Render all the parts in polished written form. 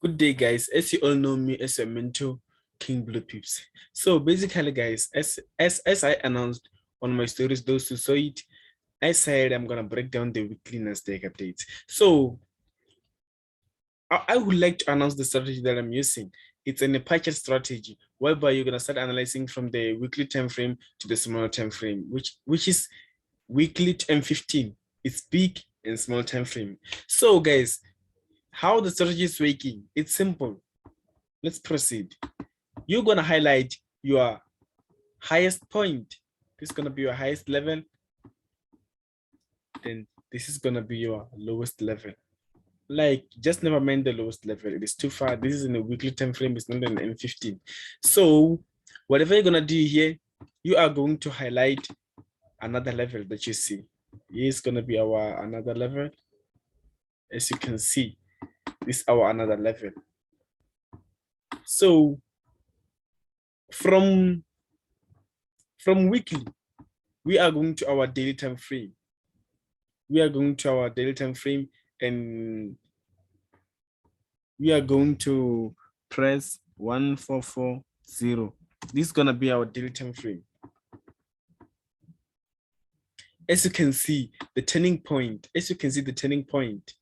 Good day, guys. As you all know me as a mentor, King Blue Pips. So basically, guys, as I announced on my stories, those who saw it, I said I'm gonna break down the weekly Nasdaq updates. So I would like to announce the strategy that I'm using. It's an aperture strategy, whereby you're gonna start analyzing from the weekly time frame to the smaller time frame, which is weekly to M15. It's big and small time frame. So, guys, how the strategy is working? It's simple. Let's proceed. You're gonna highlight your highest point. This is gonna be your highest level. Then this is gonna be your lowest level. Like, just never mind the lowest level. It is too far. This is in a weekly time frame. It's not an M15. So whatever you're gonna do here, you are going to highlight another level that you see. Here is gonna be our another level. As you can see, this is our another level. So from weekly, we are going to our daily time frame. We are going to our daily time frame and we are going to press 1440. This is gonna be our daily time frame. As you can see, the turning point. As you can see, the turning point.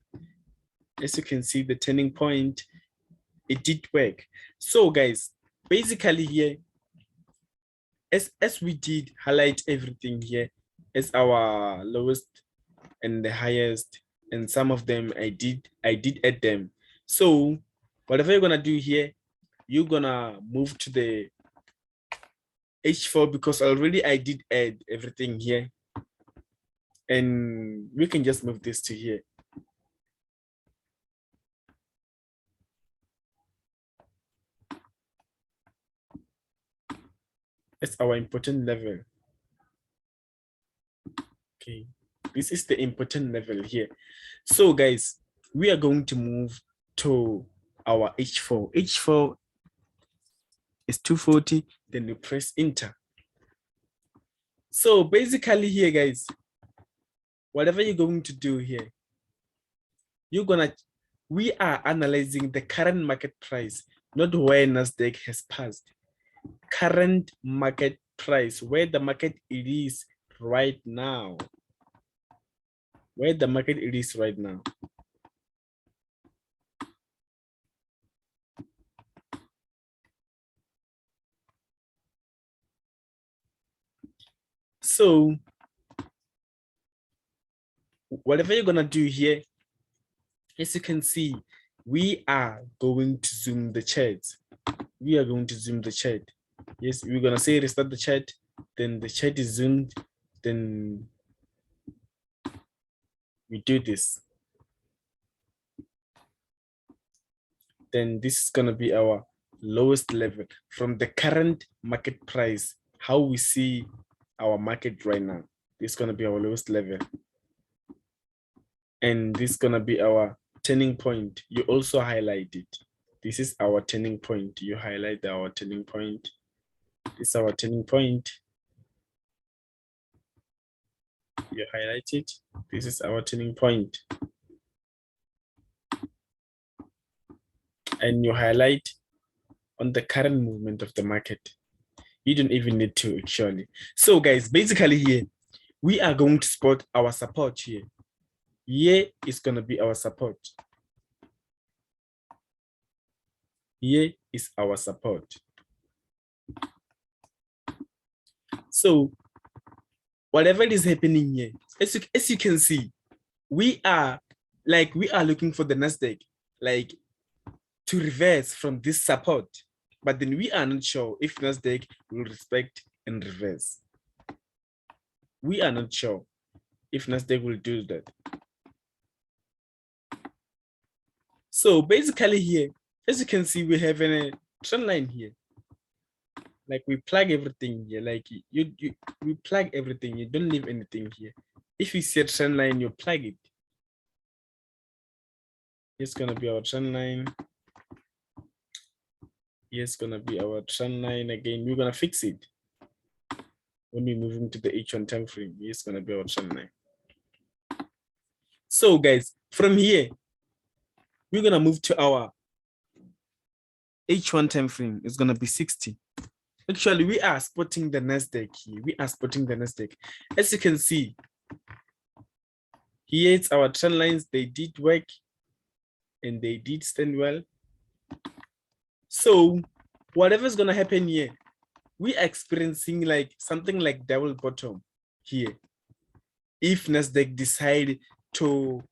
As you can see, the turning point. It did work. So, guys, basically here, as we did highlight everything here as our lowest and the highest, and some of them I did add them. So whatever you're gonna do here, you're gonna move to the H4 because already I did add everything here, and we can just move this to here. It's our important level. Okay, this is the important level here. So, guys, we are going to move to our H4. H4 is 240, then you press enter. So basically here, guys, whatever you're going to do here, we are analyzing the current market price, not where Nasdaq has passed. Current market price, where the market it is right now. Where the market it is right now. So whatever you're gonna do here, as you can see, we are going to zoom the chart. We are going to zoom the chart. Yes, we're gonna say restart the chart, then the chart is zoomed, then we do this. Then this is gonna be our lowest level from the current market price, how we see our market right now. This is gonna be our lowest level. And this is gonna be our turning point. You also highlight it. This is our turning point. You highlight our turning point. This is our turning point. You highlight it. This is our turning point. And you highlight on the current movement of the market. You don't even need to actually. So, guys, basically here, we are going to spot our support here. Here is going to be our support. Here is our support. So whatever is happening here, as you can see, we are looking for the Nasdaq like to reverse from this support, but then we are not sure if Nasdaq will respect and reverse. We are not sure if Nasdaq will do that. So basically here, as you can see, we have a trend line here. Like we plug everything here, like we plug everything, you don't leave anything here. If you see a trend line, you plug it. It's gonna be our trend line. Here's gonna be our trend line again. We're gonna fix it when we move into the H1 time frame. Here's gonna be our trend line. So guys, from here, we're gonna move to our H1 time frame is gonna be 60. Actually, we are spotting the Nasdaq here. We are spotting the Nasdaq. As you can see, here it's our trend lines. They did work and they did stand well. So whatever's gonna happen here, we are experiencing like something like double bottom here. If Nasdaq decide to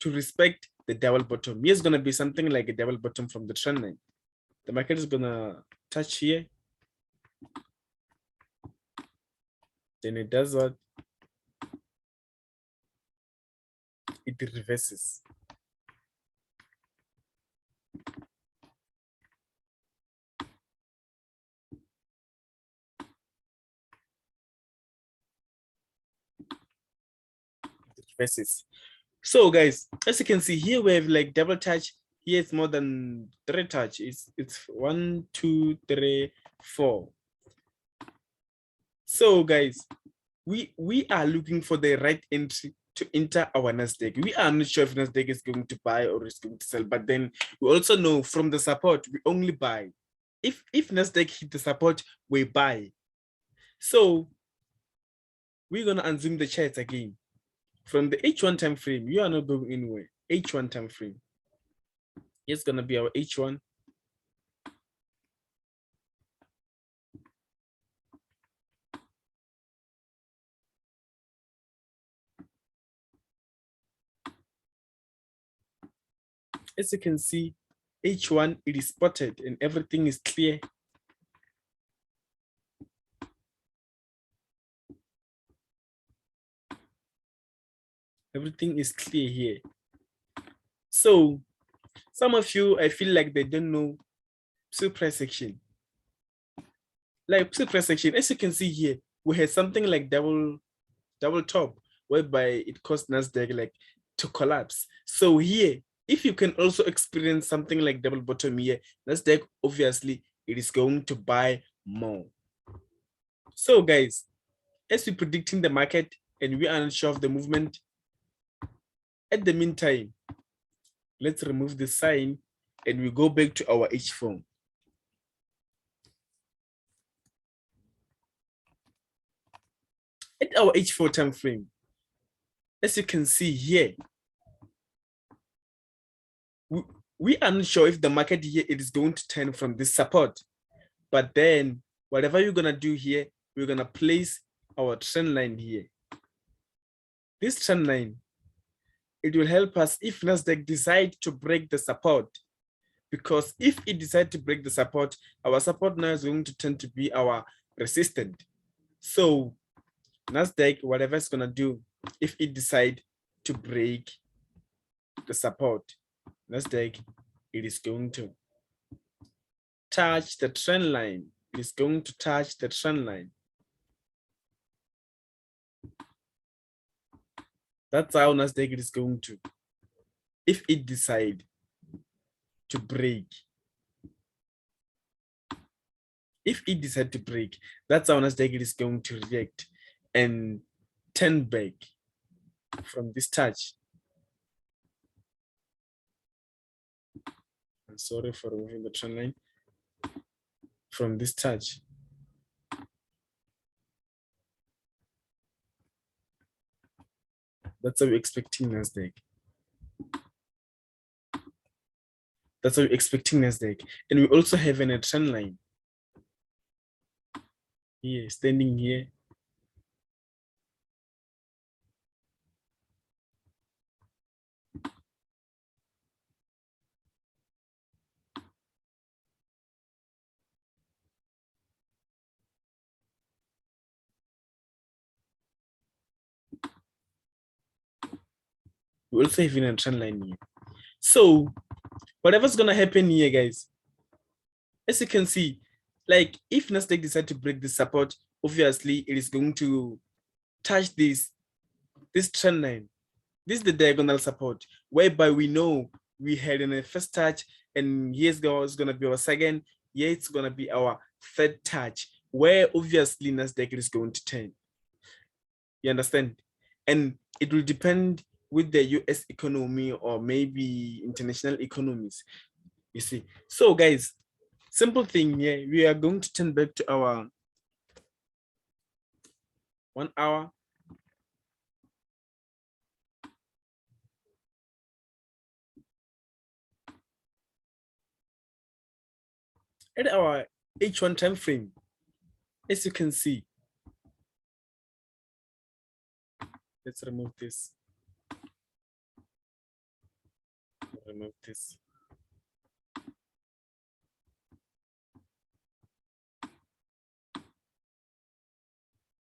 respect the double bottom, here's gonna be something like a double bottom from the trend line. The market is gonna touch here. Then it does what? It reverses. It reverses. So guys, as you can see here, we have like double touch. Here it's more than 3 touch. It's 1, 2, 3, 4. So guys, we are looking for the right entry to enter our Nasdaq. We are not sure if Nasdaq is going to buy or is going to sell, but then we also know from the support we only buy. If Nasdaq hit the support, we buy. So we're gonna unzoom the charts again. From the H1 time frame, you are not going anywhere. H1 time frame. It's gonna be our H1. As you can see, H1 it is spotted and everything is clear. Everything is clear here. So some of you, I feel like they don't know price action. Like price action, as you can see here, we had something like double top, whereby it caused Nasdaq like to collapse. So here, if you can also experience something like double bottom here, Nasdaq obviously it is going to buy more. So guys, as we're predicting the market and we are unsure of the movement, at the meantime, let's remove the sign and we go back to our H4. At our H4 time frame, as you can see here, we are not sure if the market here it is going to turn from this support, but then whatever you're gonna do here, we're gonna place our trend line here. This trend line, it will help us if Nasdaq decide to break the support, because if it decide to break the support, our support now is going to tend to be our resistance. So Nasdaq, whatever it's gonna do, if it decide to break the support, Nasdaq, it is going to touch the trend line. It is going to touch the trend line. That's how Nasdaq is going to, if it decide to break. If it decide to break, that's how Nasdaq is going to react and turn back from this touch. I'm sorry for removing the trend line. From this touch. That's how we're expecting Nasdaq. That's how we're expecting Nasdaq. And we also have a trend line here, standing here. We also have a trend line here. So whatever's gonna happen here, guys, as you can see, like if Nasdaq decide to break this support, obviously it is going to touch this trend line. This is the diagonal support, whereby we know we had in a first touch, and here's gonna be our second, here it's gonna be our third touch, where obviously Nasdaq is going to turn. You understand? And it will depend with the US economy or maybe international economies. You see. So guys, simple thing here. We are going to turn back to our 1 hour. At our H1 time frame, as you can see, let's remove this. Remove this.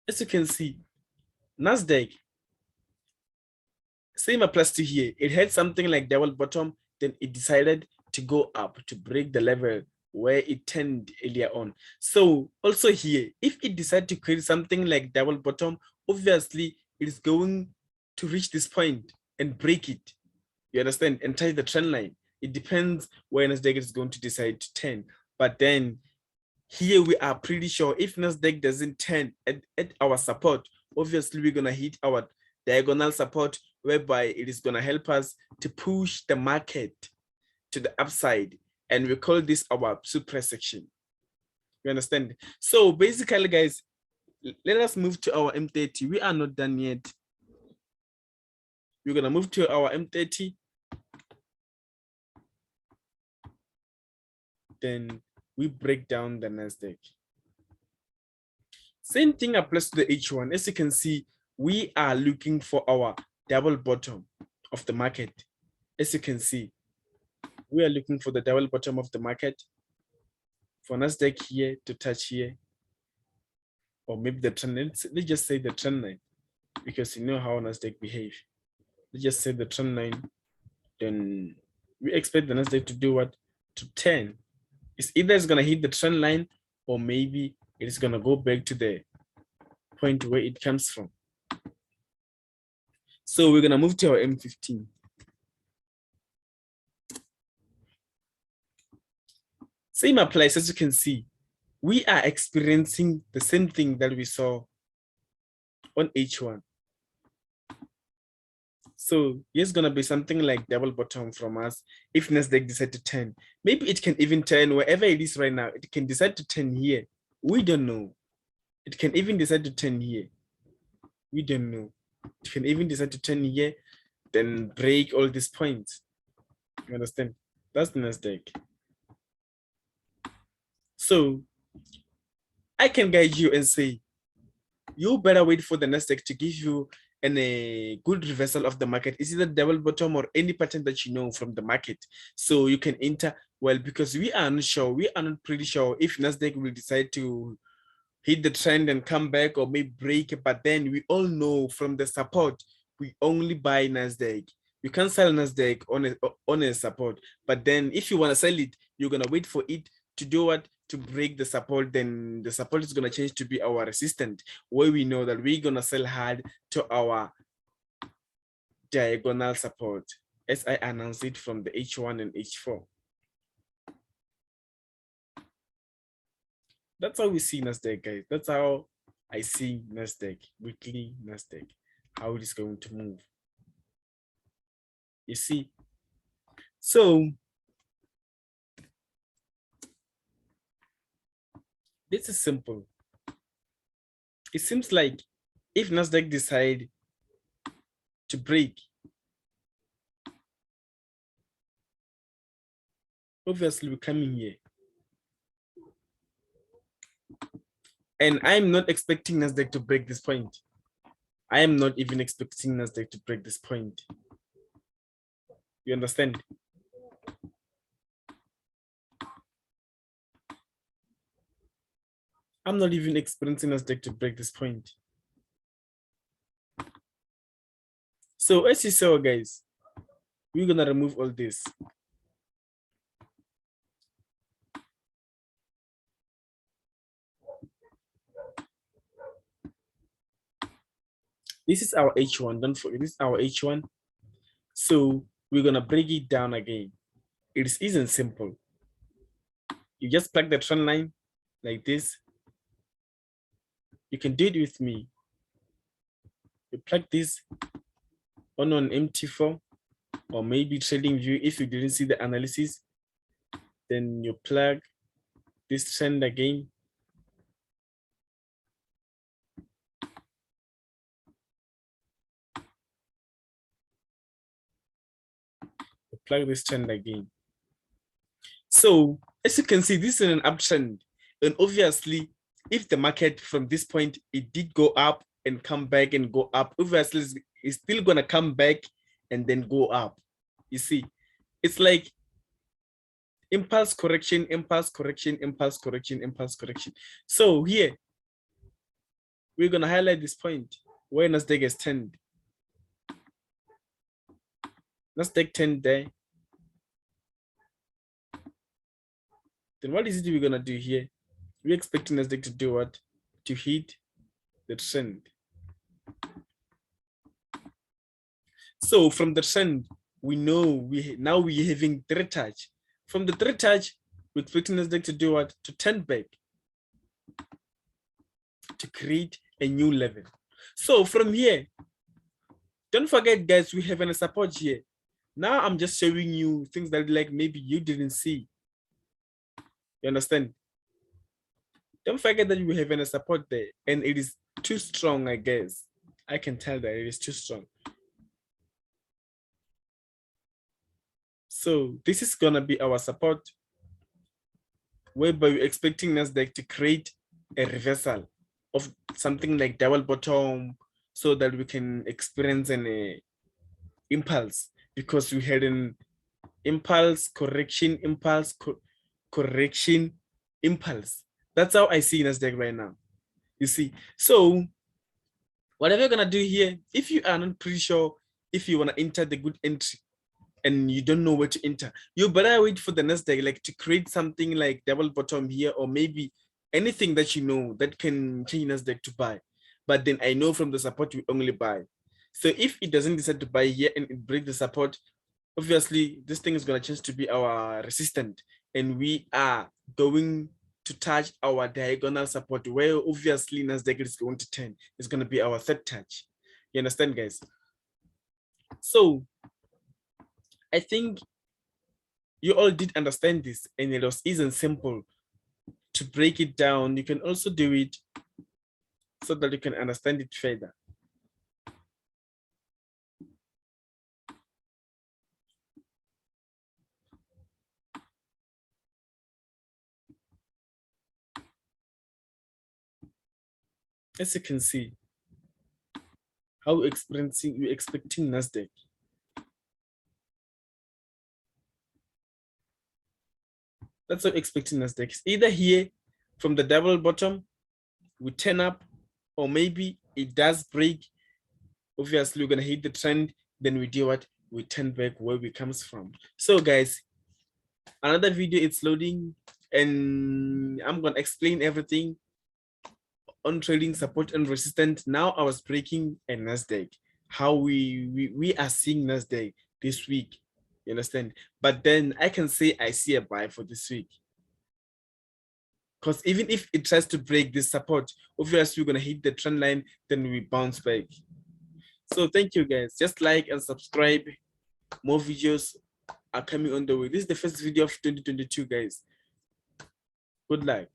As you can see, Nasdaq, same applies to here. It had something like double bottom, then it decided to go up to break the level where it turned earlier on. So also here, if it decides to create something like double bottom, obviously it is going to reach this point and break it. You understand? And touch the trend line. It depends where Nasdaq is going to decide to turn. But then here we are pretty sure if Nasdaq doesn't turn at our support, obviously we're gonna hit our diagonal support, whereby it is gonna help us to push the market to the upside, and we call this our super section. You understand? So basically, guys, let us move to our M30. We are not done yet. We're gonna move to our M30. Then we break down the Nasdaq. Same thing applies to the H1. As you can see, we are looking for our double bottom of the market. As you can see, we are looking for the double bottom of the market for Nasdaq here to touch here, or maybe the trend. Let's just say the trend line, because you know how Nasdaq behave. Let's just say the trend line. Then we expect the Nasdaq to do what? To turn. It's either it's gonna hit the trend line, or maybe it is gonna go back to the point where it comes from. So we're gonna move to our M15. Same applies. As you can see, we are experiencing the same thing that we saw on H1. So here's gonna be something like double bottom from us if Nasdaq decide to turn. Maybe it can even turn wherever it is right now. It can decide to turn here. We don't know. It can even decide to turn here. We don't know. It can even decide to turn here, then break all these points. You understand? That's the Nasdaq. So I can guide you and say, you better wait for the Nasdaq to give you a good reversal of the market. It's either double bottom or any pattern that you know from the market. So you can enter, well, because we are not sure, we are not pretty sure if Nasdaq will decide to hit the trend and come back or maybe break. But then we all know from the support, we only buy Nasdaq. You can't sell Nasdaq on a support. But then if you want to sell it, you're going to wait for it to do what? To break the support. Then the support is going to change to be our resistance, where we know that we're going to sell hard to our diagonal support, as I announced it from the H1 and H4. That's how we see Nasdaq, guys. That's how I see Nasdaq, weekly Nasdaq, how it is going to move. You see? So this is simple. It seems like if Nasdaq decide to break, obviously we're coming here. And I'm not expecting Nasdaq to break this point. I am not even expecting Nasdaq to break this point. You understand? I'm not even experiencing Nasdaq to break this point. So as you saw, guys, we're gonna remove all this. This is our H1. Don't forget, this is our H1. So we're gonna break it down again. It is easy and simple. You just plug the trend line like this. You can do it with me. You plug this on an MT4 or maybe trading view if you didn't see the analysis. Then you plug this trend again. You plug this trend again. So as you can see, this is an uptrend. And obviously, if the market from this point, it did go up and come back and go up, obviously it's still gonna come back and then go up. You see, it's like impulse correction, impulse correction, impulse correction, impulse correction. So here, we're gonna highlight this point where Nasdaq is 10. Nasdaq 10 there. Then what is it we're gonna do here? We're expecting Nasdaq to do what? To hit the trend. So from the trend, we know we're having third touch. From the third touch, we're expecting Nasdaq to do what? To turn back, to create a new level. So from here, don't forget, guys, we have a support here. Now I'm just showing you things that like maybe you didn't see. You understand? Don't forget that we have a support there, and it is too strong, I guess. I can tell that it is too strong. So this is gonna be our support, whereby we're expecting Nasdaq to create a reversal of something like double bottom, so that we can experience an impulse, because we had an impulse correction, correction, impulse. That's how I see Nasdaq right now. You see, so whatever you're gonna do here, if you are not pretty sure if you wanna enter the good entry and you don't know where to enter, you better wait for the Nasdaq like to create something like double bottom here, or maybe anything that you know that can change Nasdaq to buy. But then I know from the support we only buy. So if it doesn't decide to buy here and it breaks the support, obviously this thing is going to change to be our resistant, and we are going to touch our diagonal support, where obviously Nasdaq is going to turn. It's going to be our third touch. You understand, guys? So I think you all did understand this, and it was easy and simple to break it down. You can also do it so that you can understand it further. As you can see, how we're expecting Nasdaq. That's how we're expecting Nasdaq. It's either here from the double bottom, we turn up, or maybe it does break. Obviously, we're gonna hit the trend. Then we do what? We turn back where we comes from. So, guys, another video it's loading, and I'm gonna explain everything on trading support and resistance. Now I was breaking a Nasdaq, how we are seeing Nasdaq this week. You understand? But then I can say I see a buy for this week, because even if it tries to break this support, obviously we're gonna hit the trend line, then we bounce back. So thank you, guys. Just like and subscribe. More videos are coming on the way. This is the first video of 2022, guys. Good luck.